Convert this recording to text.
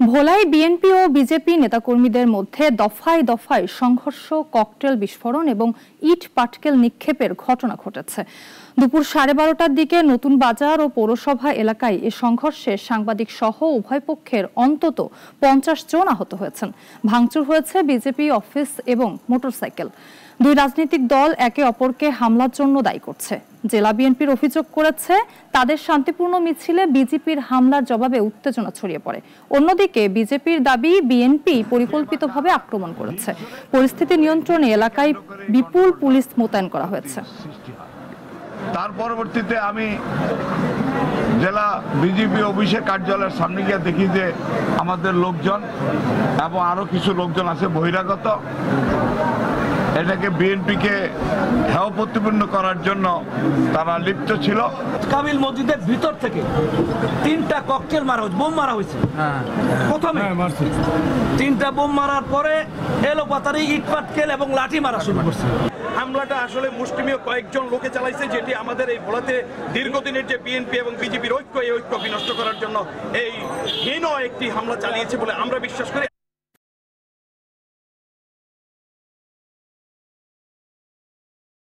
ভোলায় বিএনপি ও বিজেপি নেতাকর্মীদের মধ্যে দফায় দফায় সংঘর্ষ, ককটেল বিস্ফোরণ এবং ইট পাটকেল নিক্ষেপের ঘটনা ঘটেছে। দুপুর 12:30টার দিকে নতুন বাজার ও পৌরসভা এলাকায় এ সংঘর্ষে সাংবাদিক সহ উভয় পক্ষের অন্তত 50 জন আহত হয়েছেন। ভাঙচুর হয়েছে বিজেপি অফিস এবং মোটরসাইকেল। দুই রাজনৈতিক দল একে অপরকে হামলার জন্য দায়ী করছে। জেলা বিএনপির অভিযোগ করেছে, তাদের শান্তিপূর্ণ মিছিলে বিজেপির হামলার জবাবে উত্তেজনা ছড়িয়ে পড়ে। অন্যদিকে বিজেপির দাবি, বিএনপি পরিকল্পিতভাবে আক্রমণ করেছে। পরিস্থিতি নিয়ন্ত্রণে এলাকায় বিপুল পুলিশ মোতায়েন করা হয়েছে। তার পরবর্তীতে আমি জেলা বিজেপি অফিসের কার্যালয়ের সামনে গিয়ে দেখি যে আমাদের লোকজন এবং আরো কিছু লোকজন আছে বহিরাগত, এটাকে বিএনপিকে হেয় প্রতিপন্ন করার জন্য তারা লিপ্ত ছিল। কামিল মসজিদের ভিতর থেকে 3টা ককটেল মারা হয়েছে, বোম মারা হয়েছে। প্রথমে 3টা বোম মারার পরে এলোপাতারি ইট পাটকেল এবং লাঠি মারা শুরু করছে। হামলাটা আসলে মুষ্টিমেয় কয়েকজন লোকে চালাইছে, যেটি আমাদের এই ভোলাতে দীর্ঘদিনের যে বিএনপি এবং বিজেপির ঐক্য, এই ঐক্য বিনষ্ট করার জন্য এই হীন একটি হামলা চালিয়েছে বলে আমরা বিশ্বাস করি।